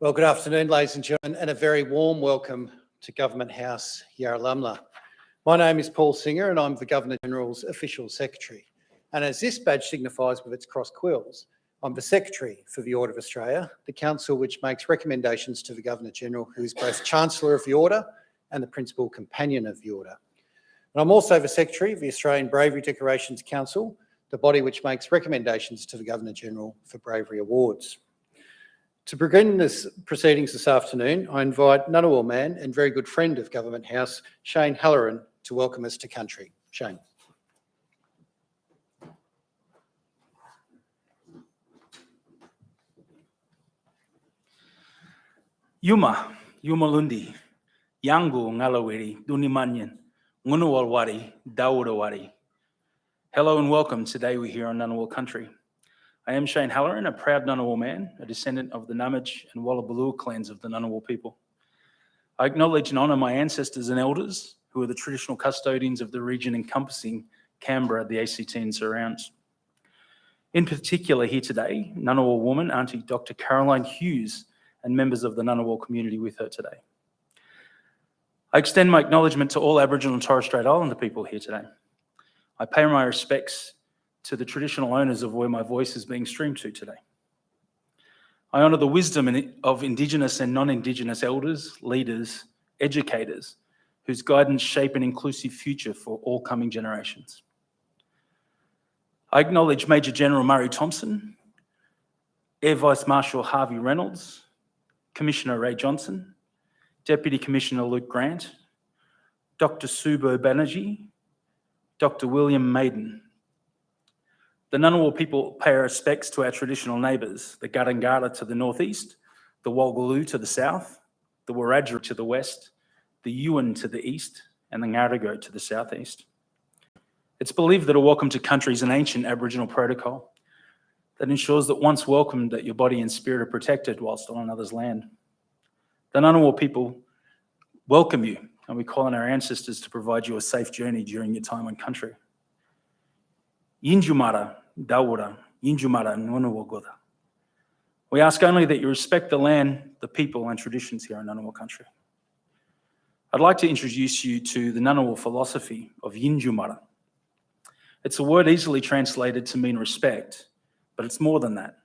Well, good afternoon, ladies and gentlemen, and a very warm welcome to Government House, Yarralumla. My name is Paul Singer and I'm the Governor-General's Official Secretary. And as this badge signifies with its cross quills, I'm the Secretary for the Order of Australia, the council which makes recommendations to the Governor-General, who is both Chancellor of the Order and the Principal Companion of the Order. And I'm also the Secretary of the Australian Bravery Decorations Council, the body which makes recommendations to the Governor-General for bravery awards. To begin this proceedings this afternoon, I invite Ngunnawal man and very good friend of Government House, Shane Halloran, to welcome us to country. Shane. Yuma Lundi, Yangu Ngalawiri, Dunimanyan, Ngunnawal Wari, Dawuda Wari. Hello and welcome. Today we're here on Ngunnawal country. I am Shane Halloran, a proud Ngunnawal man, a descendant of the Namaj and Wallabaloo clans of the Ngunnawal people. I acknowledge and honour my ancestors and elders, who are the traditional custodians of the region encompassing Canberra, the ACT and surrounds. In particular here today, Ngunnawal woman, Auntie Dr. Caroline Hughes, and members of the Ngunnawal community with her today. I extend my acknowledgement to all Aboriginal and Torres Strait Islander people here today. I pay my respects to the traditional owners of where my voice is being streamed to today. I honour the wisdom of Indigenous and non-Indigenous elders, leaders, educators, whose guidance shape an inclusive future for all coming generations. I acknowledge Major General Murray Thompson, Air Vice Marshal Harvey Reynolds, Commissioner Ray Johnson, Deputy Commissioner Luke Grant, Dr. Subo Banerjee, Dr. William Maiden. The Ngunnawal people pay our respects to our traditional neighbours, the Gurungara to the northeast, the Walgaloo to the south, the Wiradjuri to the west, the Yuin to the east, and the Ngarigo to the southeast. It's believed that a welcome to country is an ancient Aboriginal protocol that ensures that once welcomed, that your body and spirit are protected whilst on another's land. The Ngunnawal people welcome you, and we call on our ancestors to provide you a safe journey during your time on country. Yinjumara Dawura, Yinjumara Ngunnawal Goda. We ask only that you respect the land, the people, and traditions here in Ngunnawal country. I'd like to introduce you to the Ngunnawal philosophy of Yinjumara. It's a word easily translated to mean respect, but it's more than that.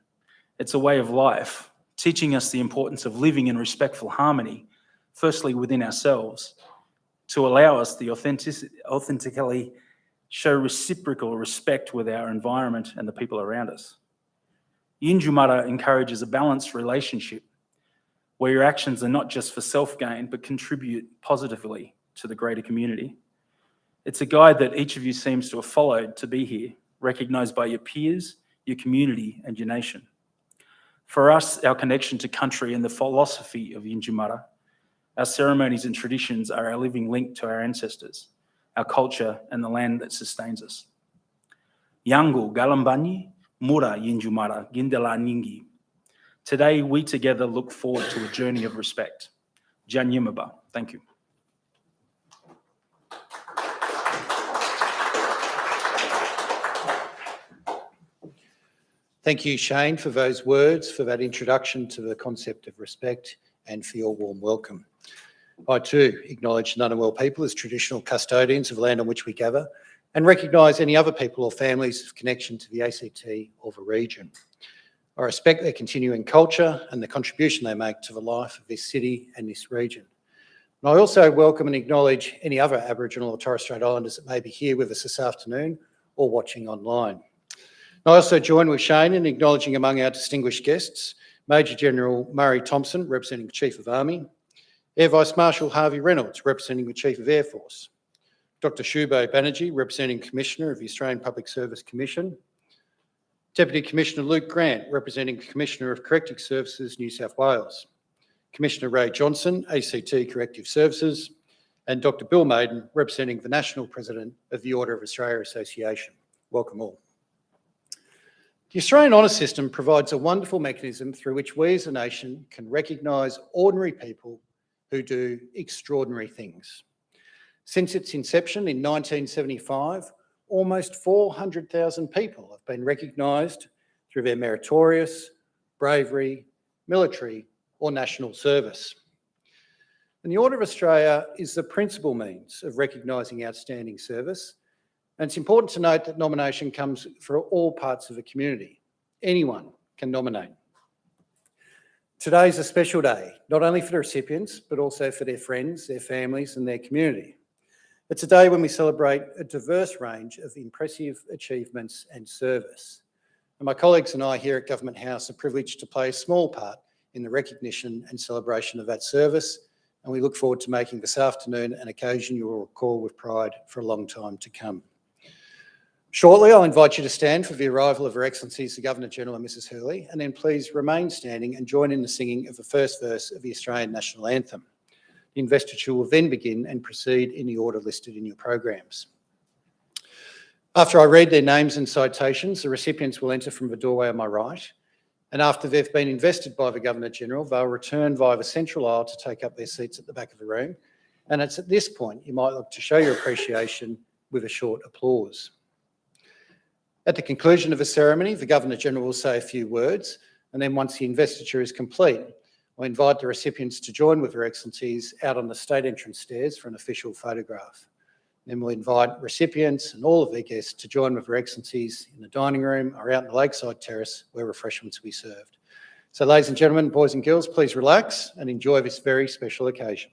It's a way of life, teaching us the importance of living in respectful harmony, firstly within ourselves, to allow us the authentically show reciprocal respect with our environment and the people around us. Yinjumara encourages a balanced relationship where your actions are not just for self-gain, but contribute positively to the greater community. It's a guide that each of you seems to have followed to be here, recognised by your peers, your community, and your nation. For us, our connection to country and the philosophy of Yinjumara, our ceremonies and traditions are our living link to our ancestors, our culture, and the land that sustains us. Yangu Galambanyi, Mura Yinjumara, Gindala Ningi. Today, we together look forward to a journey of respect. Jan Yimaba, thank you. Thank you, Shane, for those words, for that introduction to the concept of respect, and for your warm welcome. I too acknowledge Ngunnawal people as traditional custodians of the land on which we gather and recognise any other people or families of connection to the ACT or the region. I respect their continuing culture and the contribution they make to the life of this city and this region. And I also welcome and acknowledge any other Aboriginal or Torres Strait Islanders that may be here with us this afternoon or watching online. I also join with Shane in acknowledging among our distinguished guests, Major General Murray Thompson, representing the Chief of Army, Air Vice Marshal Harvey Reynolds, representing the Chief of Air Force, Dr. Subo Banerjee, representing Commissioner of the Australian Public Service Commission, Deputy Commissioner Luke Grant, representing Commissioner of Corrective Services, New South Wales, Commissioner Ray Johnson, ACT Corrective Services, and Dr. Bill Maiden, representing the National President of the Order of Australia Association. Welcome all. The Australian Honour System provides a wonderful mechanism through which we as a nation can recognise ordinary people who do extraordinary things. Since its inception in 1975, almost 400,000 people have been recognised through their meritorious, bravery, military or national service. And the Order of Australia is the principal means of recognising outstanding service. And it's important to note that nomination comes for all parts of the community. Anyone can nominate. Today is a special day, not only for the recipients, but also for their friends, their families and their community. It's a day when we celebrate a diverse range of impressive achievements and service. And my colleagues and I here at Government House are privileged to play a small part in the recognition and celebration of that service, and we look forward to making this afternoon an occasion you will recall with pride for a long time to come. Shortly, I'll invite you to stand for the arrival of Her Excellencies the Governor-General and Mrs Hurley, and then please remain standing and join in the singing of the first verse of the Australian National Anthem. The investiture will then begin and proceed in the order listed in your programs. After I read their names and citations, the recipients will enter from the doorway on my right, and after they've been invested by the Governor-General, they'll return via the central aisle to take up their seats at the back of the room, and it's at this point you might look to show your appreciation with a short applause. At the conclusion of the ceremony, the Governor-General will say a few words, and then once the investiture is complete, I invite the recipients to join with Her Excellencies out on the state entrance stairs for an official photograph. Then we'll invite recipients and all of their guests to join with Her Excellencies in the dining room or out in the lakeside terrace where refreshments will be served. So ladies and gentlemen, boys and girls, please relax and enjoy this very special occasion.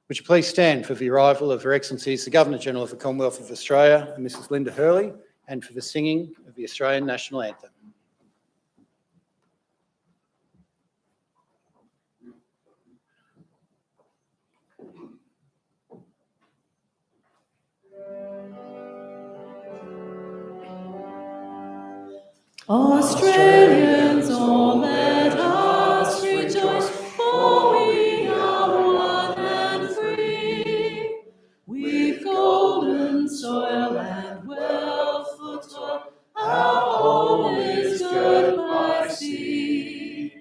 Would you please stand for the arrival of Her Excellencies the Governor-General of the Commonwealth of Australia, Mrs Linda Hurley, and for the singing of the Australian National Anthem. Australians, all let us rejoice, for we are one and free. We've golden soil and wealth for toil, our home is good by sea.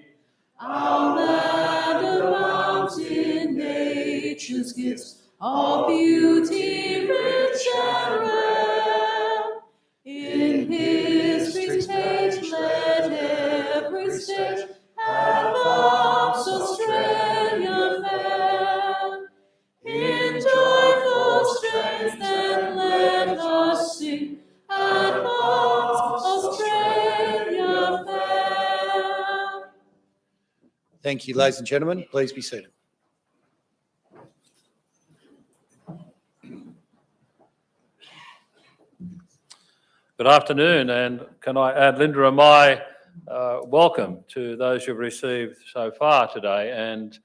Our land abounds in nature's gifts, of beauty rich and rare. In history's page let every stage advance Australia fair. In joyful strains then let us sing, advance Australia fair. Thank you, ladies and gentlemen. Please be seated. Good afternoon, and can I add Linda and my welcome to those you've received so far today, and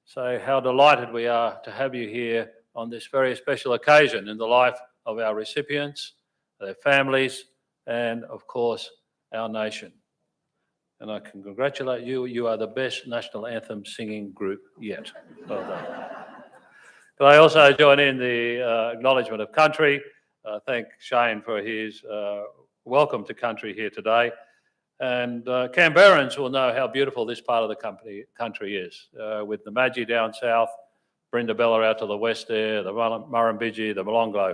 say how delighted we are to have you here on this very special occasion in the life of our recipients, their families, and of course our nation. And I can congratulate you, you are the best national anthem singing group yet. Well done. Can I also join in the acknowledgement of country? Thank Shane for his welcome to country here today. And Canberrans will know how beautiful this part of the country is, with the Madgie down south, Brindabella out to the west there, the Murrumbidgee, the Molonglo.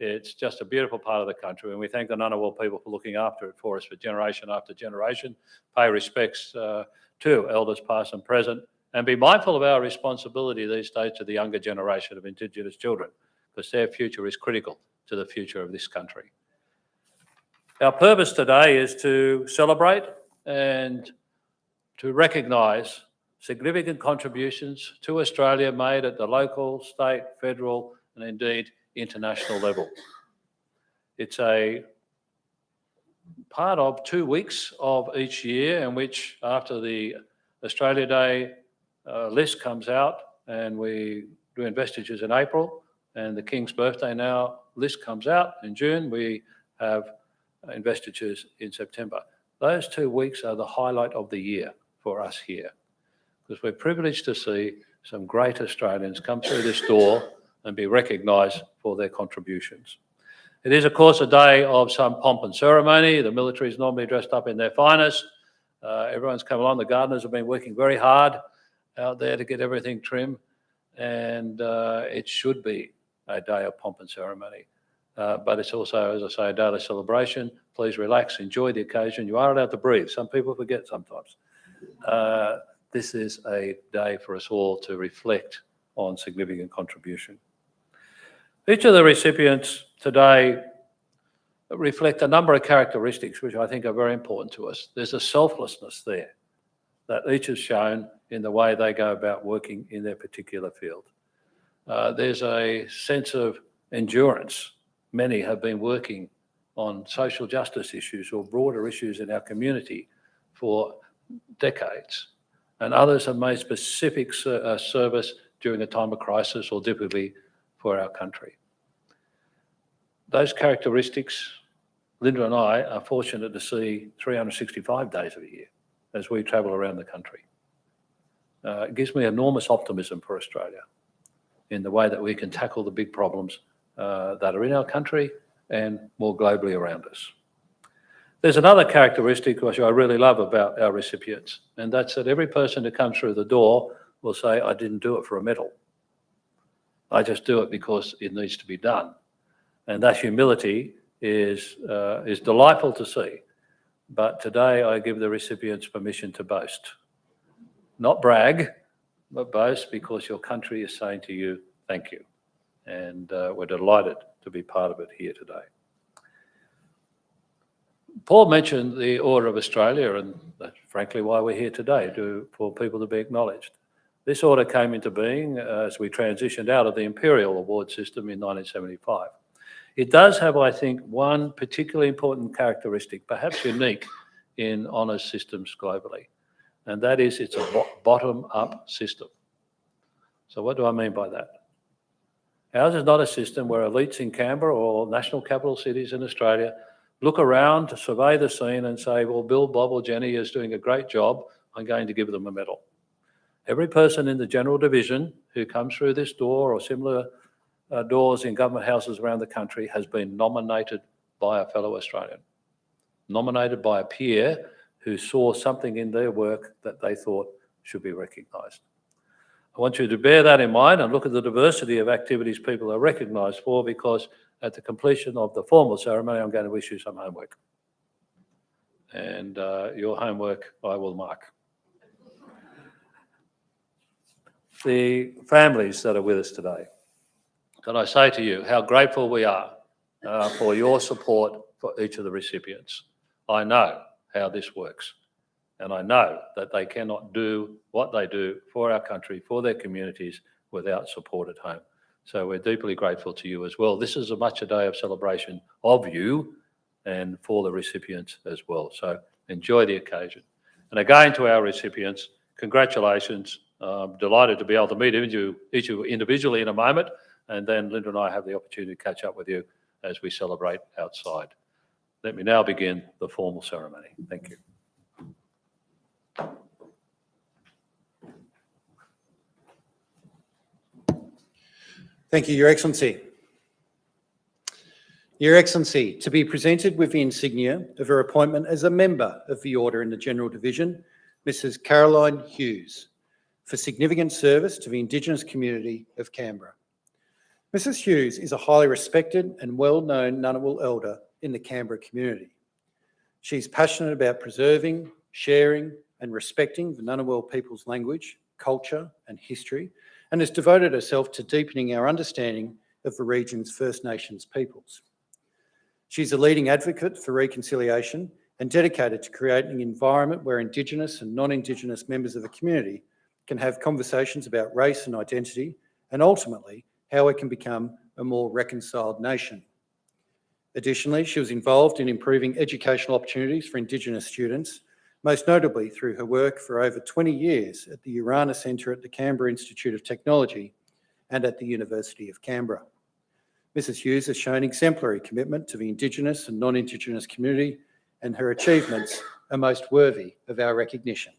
It's just a beautiful part of the country, and we thank the Ngunnawal people for looking after it for us for generation after generation. Pay respects to elders past and present, and be mindful of our responsibility these days to the younger generation of Indigenous children, because their future is critical to the future of this country. Our purpose today is to celebrate and to recognise significant contributions to Australia made at the local, state, federal, and indeed international level. It's a part of 2 weeks of each year in which, after the Australia Day list comes out, and we do investitures in April, and the King's birthday now list comes out in June, we have investitures in September. Those 2 weeks are the highlight of the year for us here, because we're privileged to see some great Australians come through this door and be recognised for their contributions. It is, of course, a day of some pomp and ceremony. The military is normally dressed up in their finest. Everyone's come along. The gardeners have been working very hard out there to get everything trim, and it should be a day of pomp and ceremony. But it's also, as I say, a daily celebration. Please relax, enjoy the occasion. You are allowed to breathe. Some people forget sometimes. this is a day for us all to reflect on significant contribution. Each of the recipients today reflect a number of characteristics which I think are very important to us. There's a selflessness there that each has shown in the way they go about working in their particular field. There's a sense of endurance. Many have been working on social justice issues or broader issues in our community for decades, and others have made specific service during a time of crisis or difficulty for our country. Those characteristics, Linda and I are fortunate to see 365 days of the year as we travel around the country. It gives me enormous optimism for Australia in the way that we can tackle the big problems that are in our country and more globally around us. There's another characteristic which I really love about our recipients, and that's that every person who comes through the door will say, I didn't do it for a medal. I just do it because it needs to be done. And that humility is delightful to see. But today I give the recipients permission to boast. Not brag, but boast because your country is saying to you, thank you. And we're delighted to be part of it here today. Paul mentioned the Order of Australia, and that's frankly why we're here today, for people to be acknowledged. This order came into being as we transitioned out of the imperial award system in 1975. It does have, I think, one particularly important characteristic, perhaps unique in honours systems globally, and that is it's a bottom-up system. So what do I mean by that? Ours is not a system where elites in Canberra or national capital cities in Australia look around to survey the scene and say, well, Bill, Bob or Jenny is doing a great job, I'm going to give them a medal. Every person in the general division who comes through this door or similar doors in government houses around the country has been nominated by a fellow Australian, nominated by a peer who saw something in their work that they thought should be recognised. I want you to bear that in mind and look at the diversity of activities people are recognised for, because at the completion of the formal ceremony, I'm going to issue some homework. And your homework I will mark. The families that are with us today, can I say to you how grateful we are for your support for each of the recipients. I know how this works, and I know that they cannot do what they do for our country, for their communities, without support at home. So we're deeply grateful to you as well. This is as much a day of celebration of you and for the recipients as well. So enjoy the occasion. And again, to our recipients, congratulations. I'm delighted to be able to meet each of you individually in a moment, and then Linda and I have the opportunity to catch up with you as we celebrate outside. Let me now begin the formal ceremony. Thank you. Thank you, Your Excellency. Your Excellency, to be presented with the insignia of her appointment as a member of the Order in the General Division, Mrs. Caroline Hughes, for significant service to the Indigenous community of Canberra. Mrs. Hughes is a highly respected and well-known Ngunnawal elder in the Canberra community. She's passionate about preserving, sharing and respecting the Ngunnawal people's language, culture and history, and has devoted herself to deepening our understanding of the region's First Nations peoples. She's a leading advocate for reconciliation and dedicated to creating an environment where Indigenous and non-Indigenous members of the community can have conversations about race and identity, and ultimately how it can become a more reconciled nation. Additionally, she was involved in improving educational opportunities for Indigenous students, most notably through her work for over 20 years at the Urana Centre at the Canberra Institute of Technology and at the University of Canberra. Mrs. Hughes has shown exemplary commitment to the Indigenous and non-Indigenous community, and her achievements are most worthy of our recognition.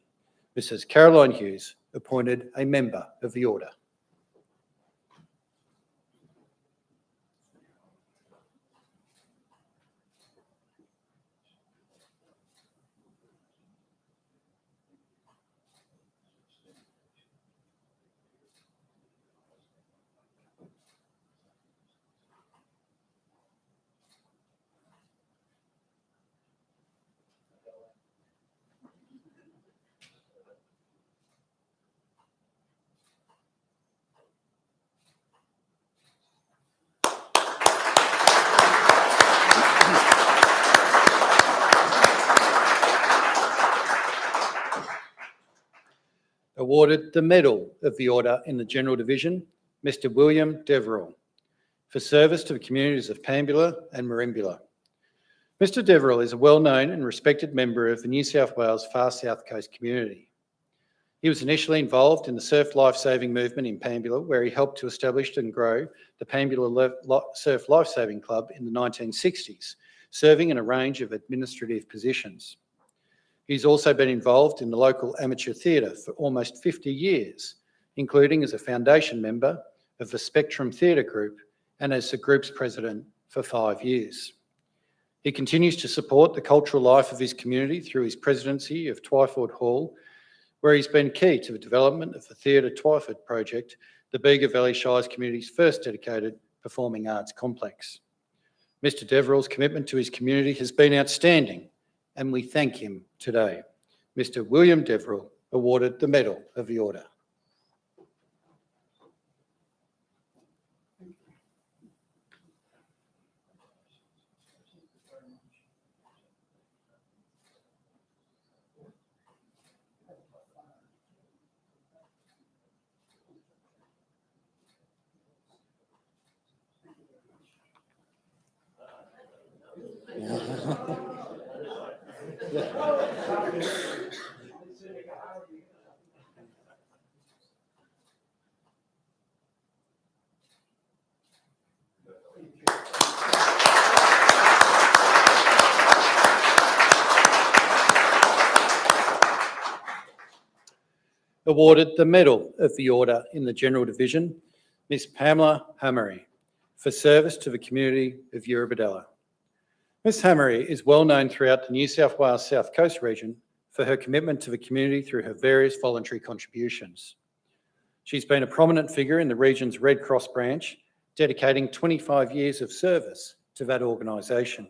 Mrs. Caroline Hughes, appointed a member of the Order. Awarded the Medal of the Order in the General Division, Mr. William Deverell, for service to the communities of Pambula and Merimbula. Mr. Deverell is a well-known and respected member of the New South Wales Far South Coast community. He was initially involved in the surf lifesaving movement in Pambula, where he helped to establish and grow the Pambula Surf Lifesaving Club in the 1960s, serving in a range of administrative positions. He's also been involved in the local amateur theatre for almost 50 years, including as a foundation member of the Spectrum Theatre Group and as the group's president for 5 years. He continues to support the cultural life of his community through his presidency of Twyford Hall, where he's been key to the development of the Theatre Twyford project, the Bega Valley Shire's community's first dedicated performing arts complex. Mr. Deverell's commitment to his community has been outstanding, and we thank him today. Mr. William Deverell, awarded the Medal of the Order. Awarded the Medal of the Order in the General Division, Miss Pamela Hammery, for service to the community of Eurobodalla. Miss Hammery is well known throughout the New South Wales South Coast region for her commitment to the community through her various voluntary contributions. She's been a prominent figure in the region's Red Cross branch, dedicating 25 years of service to that organisation.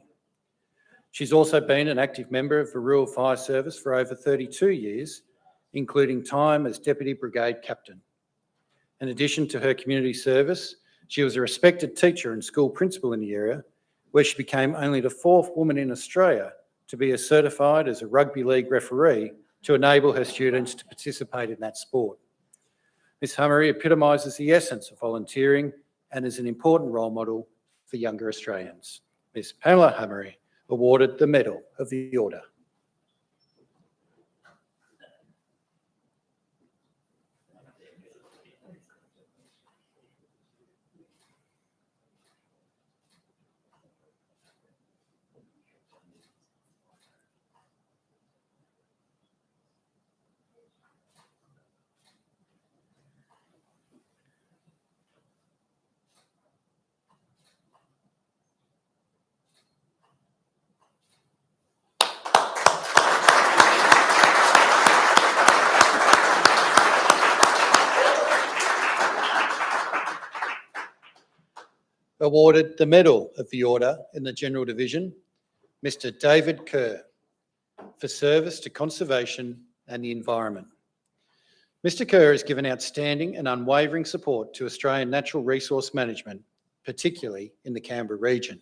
She's also been an active member of the Rural Fire Service for over 32 years, including time as Deputy Brigade Captain. In addition to her community service, she was a respected teacher and school principal in the area, where she became only the 4th woman in Australia to be certified as a rugby league referee to enable her students to participate in that sport. Ms. Hammery epitomises the essence of volunteering and is an important role model for younger Australians. Ms. Pamela Hammery, awarded the Medal of the Order. Awarded the Medal of the Order in the General Division, Mr. David Kerr, for service to conservation and the environment. Mr. Kerr has given outstanding and unwavering support to Australian natural resource management, particularly in the Canberra region.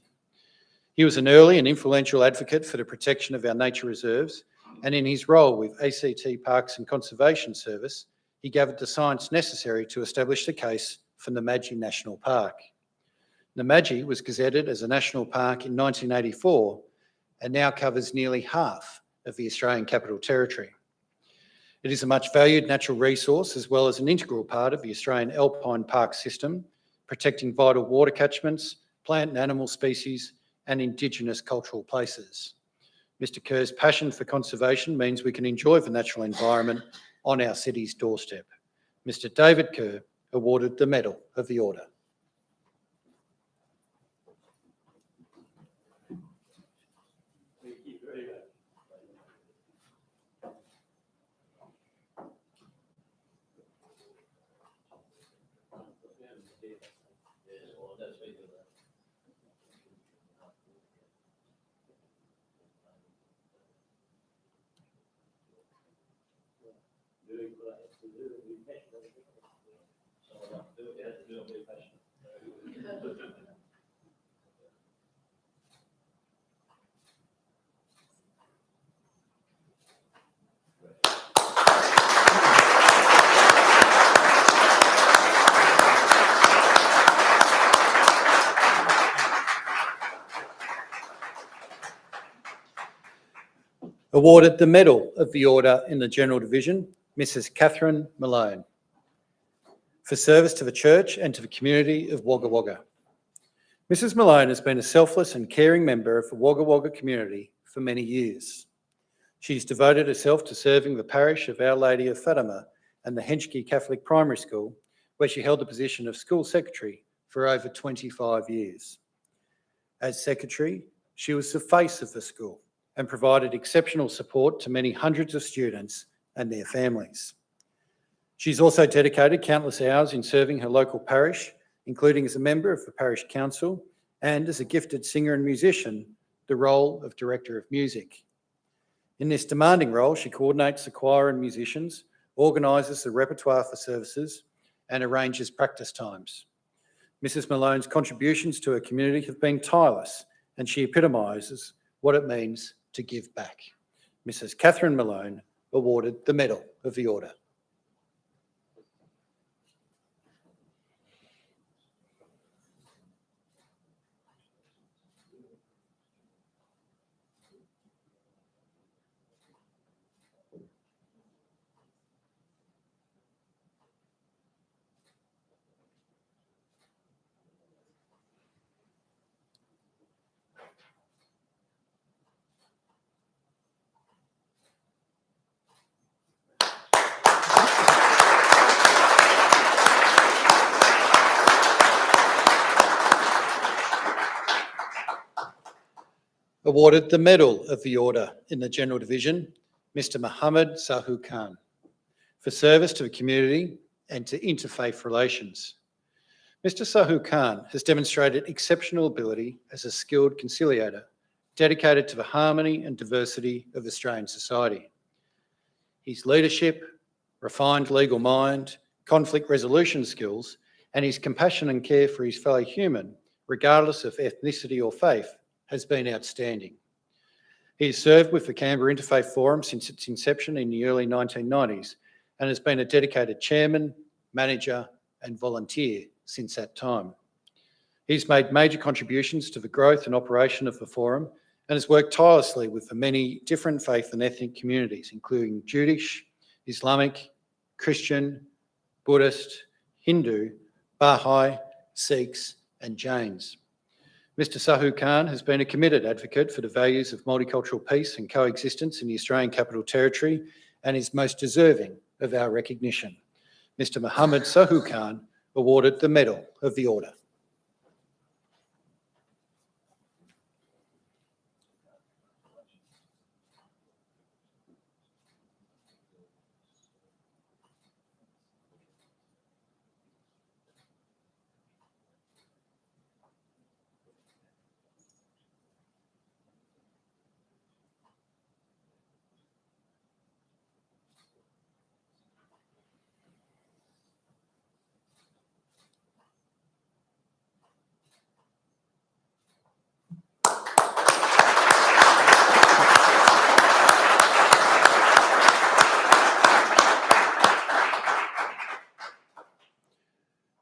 He was an early and influential advocate for the protection of our nature reserves, and in his role with ACT Parks and Conservation Service, he gathered the science necessary to establish the case for Namadgi National Park. Namadgi was gazetted as a national park in 1984 and now covers nearly half of the Australian Capital Territory. It is a much valued natural resource as well as an integral part of the Australian alpine park system, protecting vital water catchments, plant and animal species and Indigenous cultural places. Mr. Kerr's passion for conservation means we can enjoy the natural environment on our city's doorstep. Mr. David Kerr, awarded the Medal of the Order. Awarded the Medal of the Order in the General Division, Mrs. Catherine Malone, for service to the Church and to the community of Wagga Wagga. Mrs. Malone has been a selfless and caring member of the Wagga Wagga community for many years. She's devoted herself to serving the parish of Our Lady of Fatima and the Henschke Catholic Primary School, where she held the position of School Secretary for over 25 years. As Secretary, she was the face of the school and provided exceptional support to many hundreds of students and their families. She's also dedicated countless hours in serving her local parish, including as a member of the parish council and as a gifted singer and musician, the role of Director of Music. In this demanding role, she coordinates the choir and musicians, organises the repertoire for services, and arranges practice times. Mrs. Malone's contributions to her community have been tireless, and she epitomises what it means to give back. Mrs. Catherine Malone awarded the Medal of the Order. Awarded the Medal of the Order in the General Division, Mr. Muhammad Sahu Khan, for service to the community and to interfaith relations. Mr. Sahu Khan has demonstrated exceptional ability as a skilled conciliator, dedicated to the harmony and diversity of Australian society. His leadership, refined legal mind, conflict resolution skills, and his compassion and care for his fellow human, regardless of ethnicity or faith, has been outstanding. He has served with the Canberra Interfaith Forum since its inception in the early 1990s and has been a dedicated chairman, manager and volunteer since that time. He's made major contributions to the growth and operation of the forum and has worked tirelessly with the many different faith and ethnic communities, including Jewish, Islamic, Christian, Buddhist, Hindu, Baha'i, Sikhs and Jains. Mr. Sahu Khan has been a committed advocate for the values of multicultural peace and coexistence in the Australian Capital Territory and is most deserving of our recognition. Mr. Muhammad Sahu Khan awarded the Medal of the Order.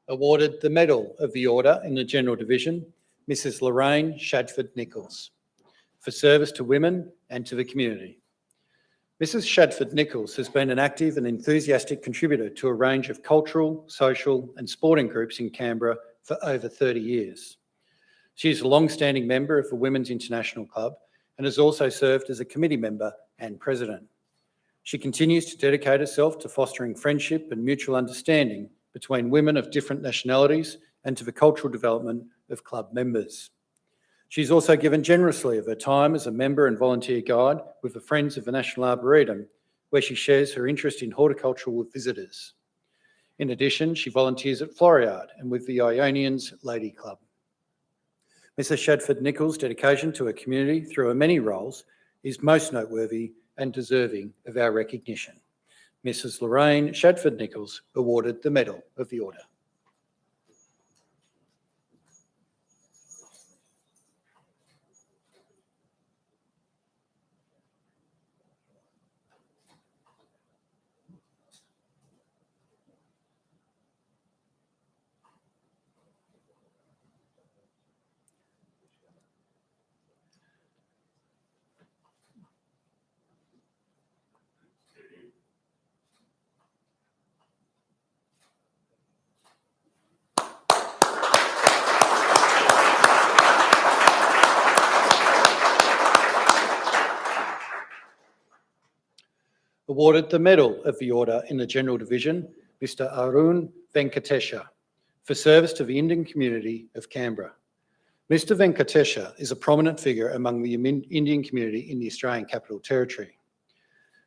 Awarded the Medal of the Order in the General Division, Mrs. Lorraine Shadford-Nichols, for service to women and to the community. Mrs. Shadford-Nichols has been an active and enthusiastic contributor to a range of cultural, social and sporting groups in Canberra for over 30 years. She is a long-standing member of the Women's International Club and has also served as a committee member and president. She continues to dedicate herself to fostering friendship and mutual understanding between women of different nationalities and to the cultural development of club members. She's also given generously of her time as a member and volunteer guide with the Friends of the National Arboretum, where she shares her interest in horticulture with visitors. In addition, she volunteers at Floriade and with the Ionians Lady Club. Mrs. Shadford-Nichols' dedication to her community through her many roles is most noteworthy and deserving of our recognition. Mrs. Lorraine Shadford-Nichols awarded the Medal of the Order. awarded the Medal of the Order in the General Division, Mr. Arun Venkatesha, for service to the Indian community of Canberra. Mr. Venkatesha is a prominent figure among the Indian community in the Australian Capital Territory.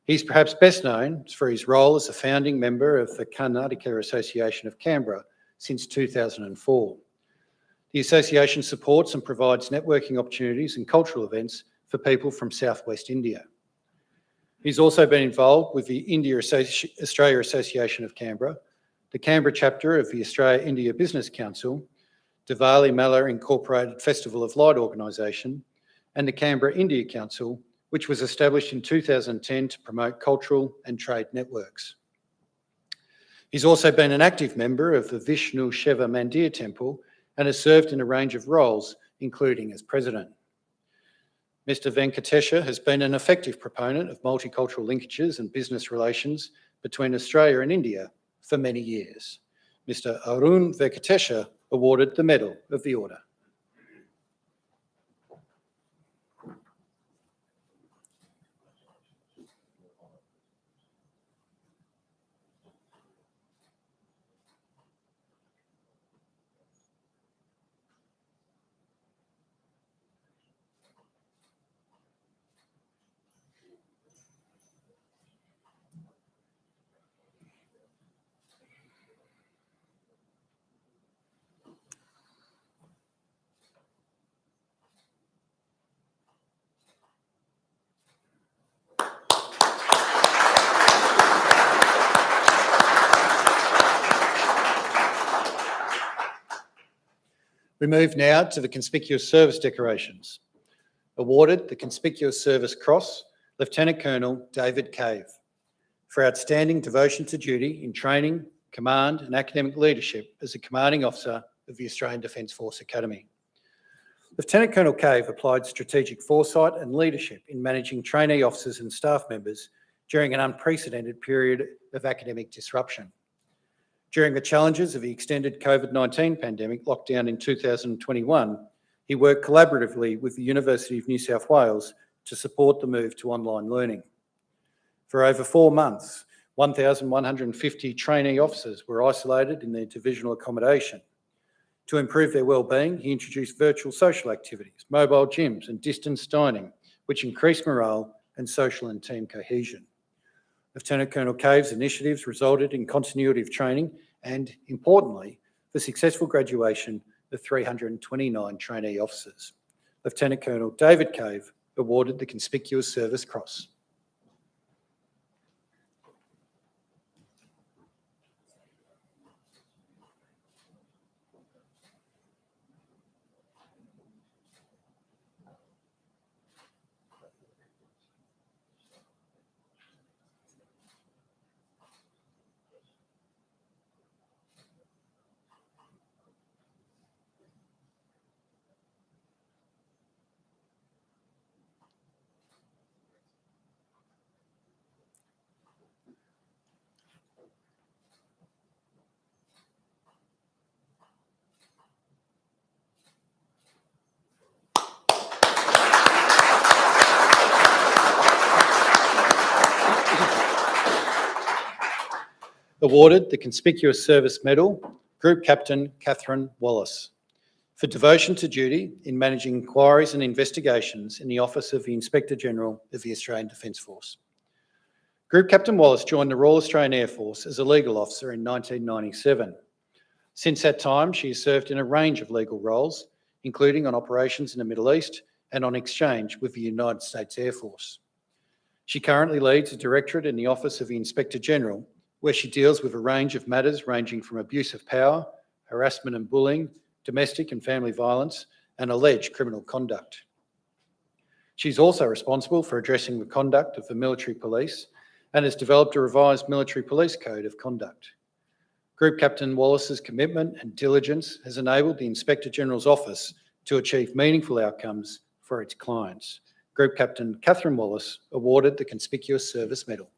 He's perhaps best known for his role as a founding member of the Karnataka Association of Canberra since 2004. The association supports and provides networking opportunities and cultural events for people from southwest India. He's also been involved with the Australia Association of Canberra, the Canberra chapter of the Australia-India Business Council, Diwali Mela Incorporated Festival of Light organisation, and the Canberra India Council, which was established in 2010 to promote cultural and trade networks. He's also been an active member of the Vishnu Shiva Mandir Temple and has served in a range of roles, including as president. Mr. Venkatesha has been an effective proponent of multicultural linkages and business relations between Australia and India for many years. Mr. Arun Venkatesha awarded the Medal of the Order. We move now to the Conspicuous Service Decorations. Awarded the Conspicuous Service Cross, Lieutenant Colonel David Cave, for outstanding devotion to duty in training, command and academic leadership as a commanding officer of the Australian Defence Force Academy. Lieutenant Colonel Cave applied strategic foresight and leadership in managing trainee officers and staff members during an unprecedented period of academic disruption. During the challenges of the extended COVID-19 pandemic lockdown in 2021, he worked collaboratively with the University of New South Wales to support the move to online learning. For over 4 months, 1,150 trainee officers were isolated in their divisional accommodation. To improve their wellbeing, he introduced virtual social activities, mobile gyms and distance dining, which increased morale and social and team cohesion. Lieutenant Colonel Cave's initiatives resulted in continuity of training and, importantly, the successful graduation of 329 trainee officers. Lieutenant Colonel David Cave awarded the Conspicuous Service Cross. Awarded the Conspicuous Service Medal, Group Captain Catherine Wallace, for devotion to duty in managing inquiries and investigations in the Office of the Inspector General of the Australian Defence Force. Group Captain Wallace joined the Royal Australian Air Force as a legal officer in 1997. Since that time, she has served in a range of legal roles, including on operations in the Middle East and on exchange with the United States Air Force. She currently leads a directorate in the Office of the Inspector General, where she deals with a range of matters ranging from abuse of power, harassment and bullying, domestic and family violence, and alleged criminal conduct. She's also responsible for addressing the conduct of the military police and has developed a revised military police code of conduct. Group Captain Wallace's commitment and diligence has enabled the Inspector General's office to achieve meaningful outcomes for its clients. Group Captain Catherine Wallace awarded the Conspicuous Service Medal.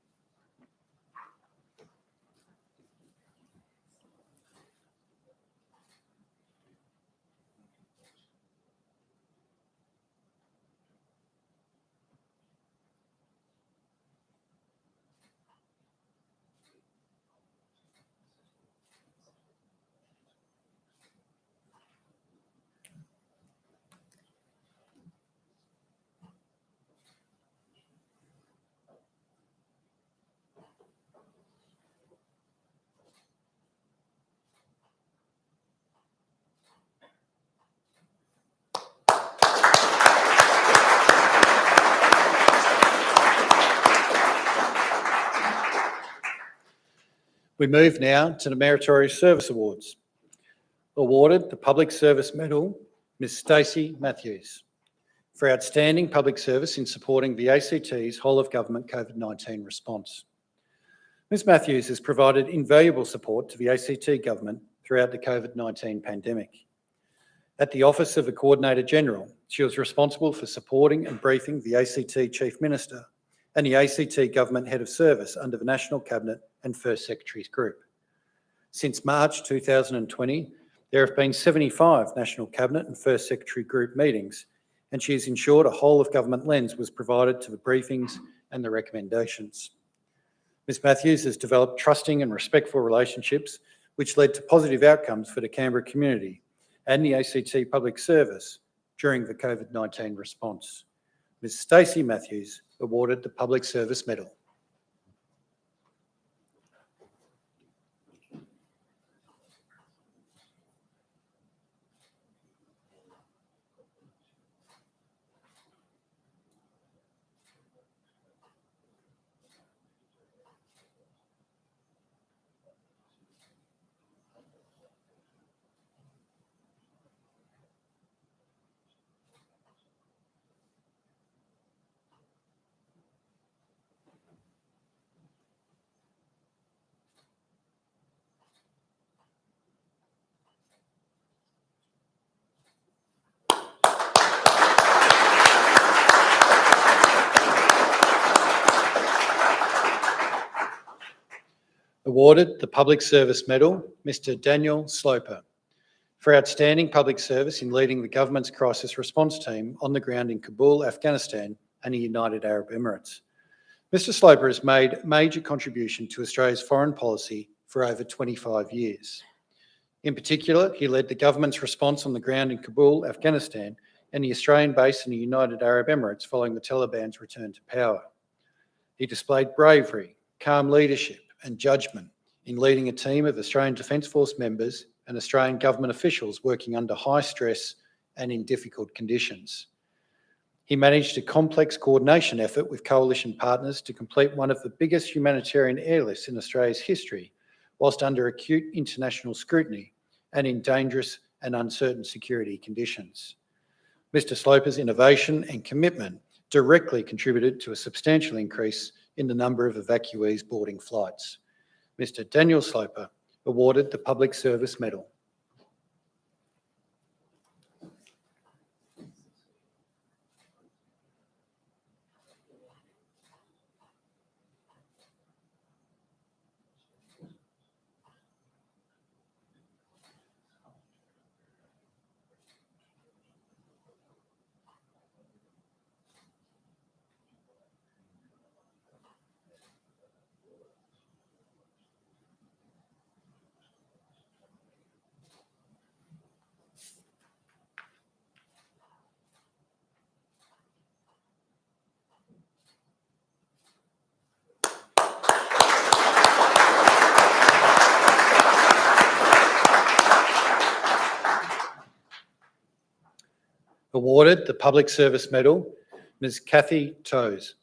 We move now to the Meritorious Service Awards. Awarded the Public Service Medal, Ms Stacey Matthews, for outstanding public service in supporting the ACT's whole-of-government COVID-19 response. Ms Matthews has provided invaluable support to the ACT government throughout the COVID-19 pandemic. At the Office of the Coordinator-General, she was responsible for supporting and briefing the ACT Chief Minister and the ACT Government Head of Service under the National Cabinet and First Secretaries Group. Since March 2020, there have been 75 National Cabinet and First Secretary Group meetings, and she has ensured a whole-of-government lens was provided to the briefings and the recommendations. Ms Matthews has developed trusting and respectful relationships which led to positive outcomes for the Canberra community and the ACT public service during the COVID-19 response. Ms Stacey Matthews awarded the Public Service Medal. Awarded the Public Service Medal, Mr Daniel Sloper, for outstanding public service in leading the government's crisis response team on the ground in Kabul, Afghanistan and the United Arab Emirates. Mr Sloper has made a major contribution to Australia's foreign policy for over 25 years. In particular, he led the government's response on the ground in Kabul, Afghanistan and the Australian base in the United Arab Emirates following the Taliban's return to power. He displayed bravery, calm leadership and judgment in leading a team of Australian Defence Force members and Australian government officials working under high stress and in difficult conditions. He managed a complex coordination effort with coalition partners to complete one of the biggest humanitarian airlifts in Australia's history, whilst under acute international scrutiny and in dangerous and uncertain security conditions. Mr Sloper's innovation and commitment directly contributed to a substantial increase in the number of evacuees boarding flights. Mr Daniel Sloper awarded the Public Service Medal. Awarded the Public Service Medal, Ms Kathy Toes,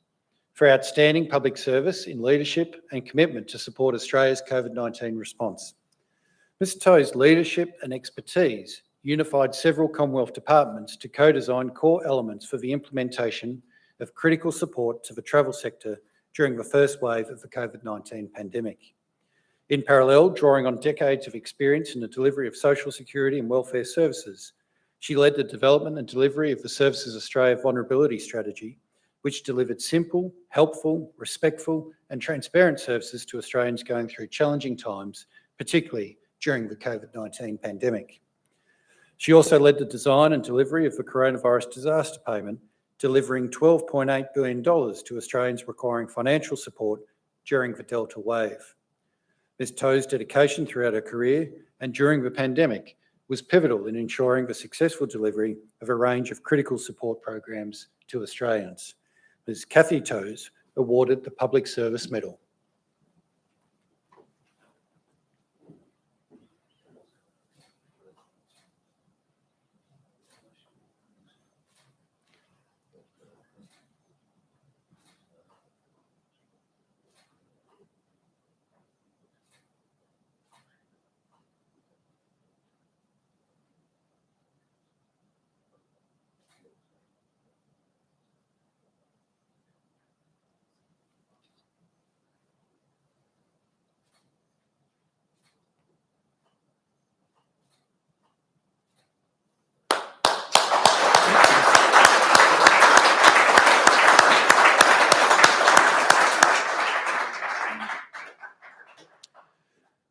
for outstanding public service in leadership and commitment to support Australia's COVID-19 response. Ms Toes' leadership and expertise unified several Commonwealth departments to co-design core elements for the implementation of critical support to the travel sector during the first wave of the COVID-19 pandemic. In parallel, drawing on decades of experience in the delivery of social security and welfare services, she led the development and delivery of the Services Australia Vulnerability Strategy, which delivered simple, helpful, respectful and transparent services to Australians going through challenging times, particularly during the COVID-19 pandemic. She also led the design and delivery of the coronavirus disaster payment, delivering $12.8 billion to Australians requiring financial support during the Delta wave. Ms Toe's dedication throughout her career and during the pandemic was pivotal in ensuring the successful delivery of a range of critical support programs to Australians. Ms Kathy Toes awarded the Public Service Medal.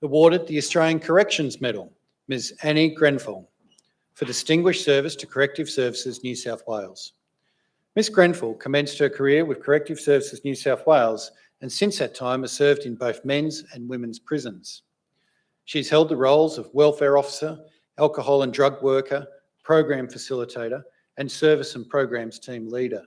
Awarded the Australian Corrections Medal, Ms Annie Grenfell, for distinguished service to Corrective Services New South Wales. Ms Grenfell commenced her career with Corrective Services New South Wales and since that time has served in both men's and women's prisons. She's held the roles of welfare officer, alcohol and drug worker, program facilitator, and service and programs team leader.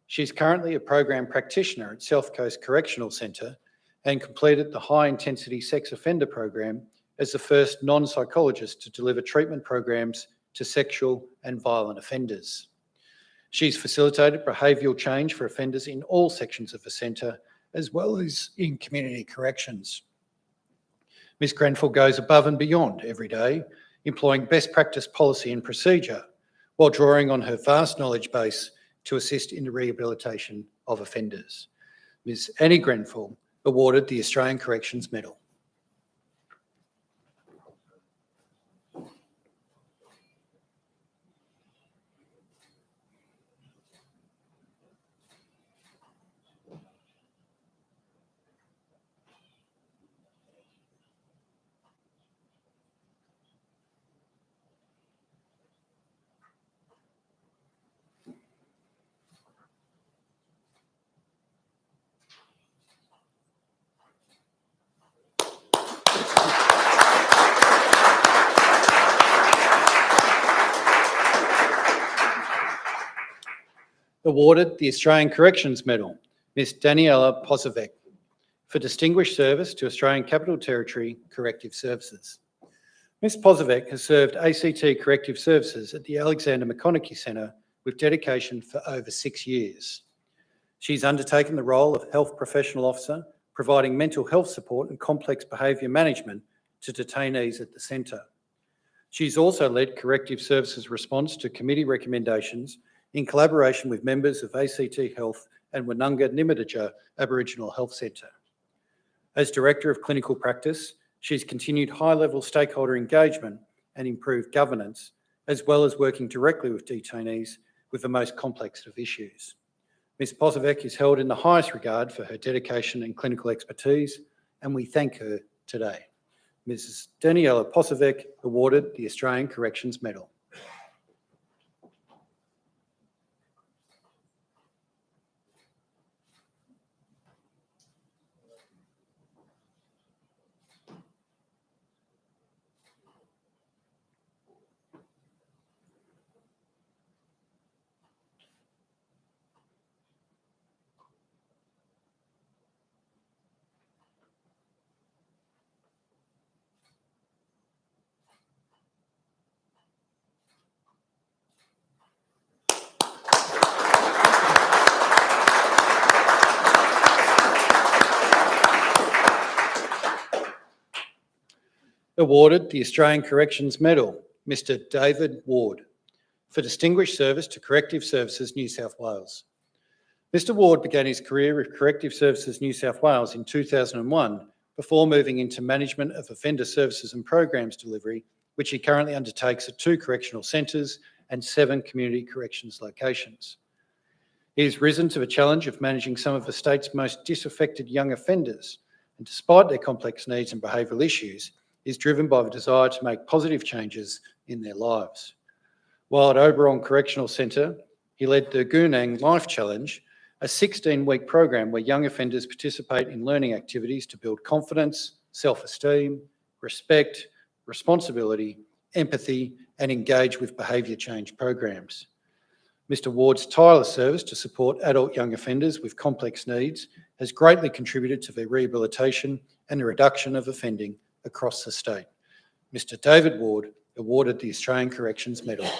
She's currently a program practitioner at South Coast Correctional Centre and completed the High Intensity Sex Offender Program as the first non-psychologist to deliver treatment programs to sexual and violent offenders. She's facilitated behavioural change for offenders in all sections of the centre, as well as in community corrections. Ms Grenfell goes above and beyond every day, employing best practice policy and procedure, while drawing on her vast knowledge base to assist in the rehabilitation of offenders. Ms Annie Grenfell, awarded the Australian Corrections Medal. Awarded the Australian Corrections Medal, Ms Daniela Posavec, for distinguished service to Australian Capital Territory Corrective Services. Ms Posavec has served ACT Corrective Services at the Alexander McConaughey Centre with dedication for over 6 years. She's undertaken the role of Health Professional Officer, providing mental health support and complex behaviour management to detainees at the centre. She's also led Corrective Services response to committee recommendations in collaboration with members of ACT Health and Woononga Nimitijah Aboriginal Health Centre. As Director of Clinical Practice, she's continued high-level stakeholder engagement and improved governance, as well as working directly with detainees with the most complex of issues. Ms Posavec is held in the highest regard for her dedication and clinical expertise, and we thank her today. Mrs Daniela Posavec, awarded the Australian Corrections Medal. Awarded the Australian Corrections Medal, Mr David Ward, for distinguished service to Corrective Services New South Wales. Mr Ward began his career with Corrective Services New South Wales in 2001 before moving into management of offender services and programs delivery, which he currently undertakes at 2 correctional centres and 7 community corrections locations. He has risen to the challenge of managing some of the state's most disaffected young offenders, and despite their complex needs and behavioural issues, is driven by the desire to make positive changes in their lives. While at Oberon Correctional Centre, he led the Goonang Life Challenge, a 16-week program where young offenders participate in learning activities to build confidence, self-esteem, respect, responsibility, empathy, and engage with behaviour change programs. Mr Ward's tireless service to support adult young offenders with complex needs has greatly contributed to their rehabilitation and the reduction of offending across the state. Mr David Ward, awarded the Australian Corrections Medal.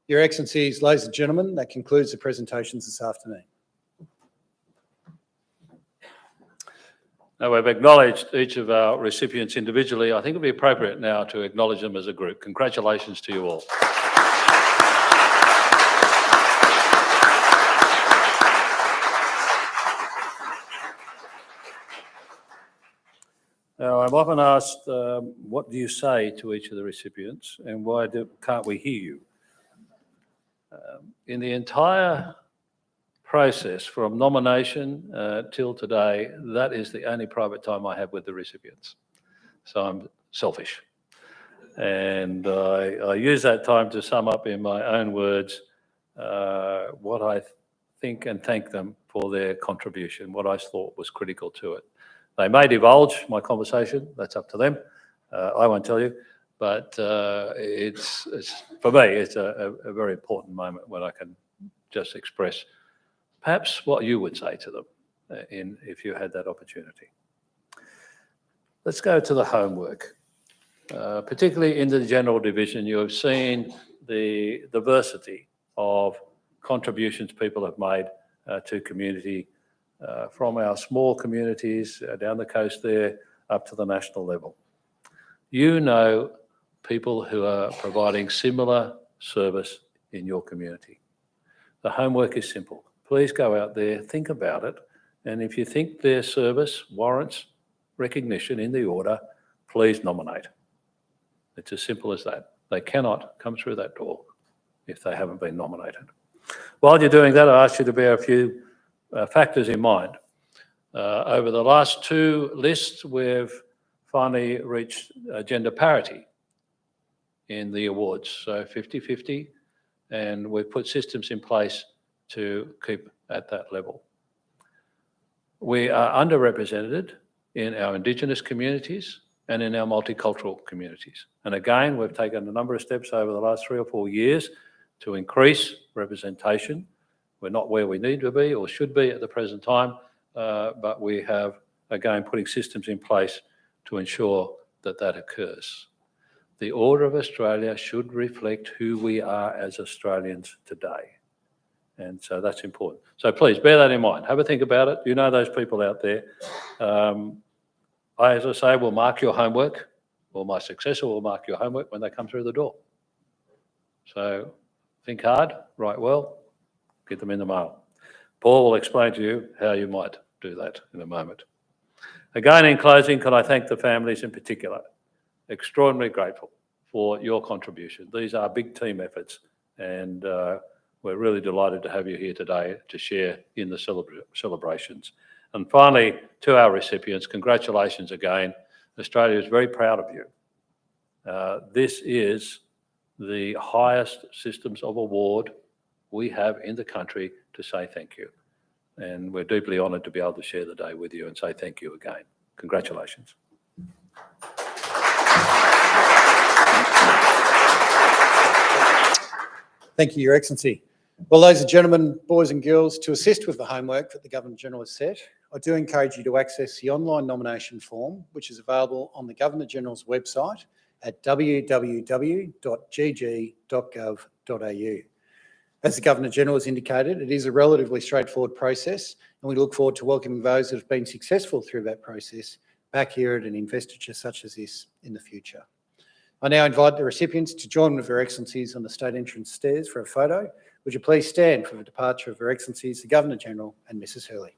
Your Excellencies, ladies and gentlemen, that concludes the presentations this afternoon. Now we've acknowledged each of our recipients individually. I think it'd be appropriate now to acknowledge them as a group. Congratulations to you all. Now, I'm often asked, what do you say to each of the recipients and why can't we hear you? In the entire process from nomination till today, that is the only private time I have with the recipients. So I'm selfish. And I use that time to sum up in my own words what I think and thank them for their contribution, what I thought was critical to it. They may divulge my conversation, that's up to them. I won't tell you, but it's for me, it's a very important moment when I can just express perhaps what you would say to them if you had that opportunity. Let's go to the homework. Particularly in the general division, you have seen the diversity of contributions people have made to community, from our small communities down the coast there up to the national level. You know people who are providing similar service in your community. The homework is simple. Please go out there, think about it, and if you think their service warrants recognition in the order, please nominate. It's as simple as that. They cannot come through that door if they haven't been nominated. While you're doing that, I ask you to bear a few factors in mind. Over the last two lists, we've finally reached gender parity in the awards, so 50-50, and we've put systems in place to keep at that level. We are underrepresented in our Indigenous communities and in our multicultural communities. And again, we've taken a number of steps over the last 3 or 4 years to increase representation. We're not where we need to be or should be at the present time, but we have, again, putting systems in place to ensure that that occurs. The Order of Australia should reflect who we are as Australians today. And so that's important. So please bear that in mind. Have a think about it. You know those people out there. As I say, will mark your homework, or my successor will mark your homework when they come through the door. So think hard, write well, get them in the mail. Paul will explain to you how you might do that in a moment. Again, in closing, can I thank the families in particular? Extraordinarily grateful for your contribution. These are big team efforts, and we're really delighted to have you here today to share in the celebrations. And finally, to our recipients, congratulations again. Australia is very proud of you. This is the highest systems of award we have in the country to say thank you. And we're deeply honoured to be able to share the day with you and say thank you again. Congratulations. Thank you, Your Excellency. Well, ladies and gentlemen, boys and girls, to assist with the homework that the Governor-General has set, I do encourage you to access the online nomination form, which is available on the Governor-General's website at www.gg.gov.au. As the Governor-General has indicated, it is a relatively straightforward process, and we look forward to welcoming those that have been successful through that process back here at an investiture such as this in the future. I now invite the recipients to join with Her Excellencies on the state entrance stairs for a photo. Would you please stand for the departure of Her Excellencies, the Governor-General and Mrs. Hurley.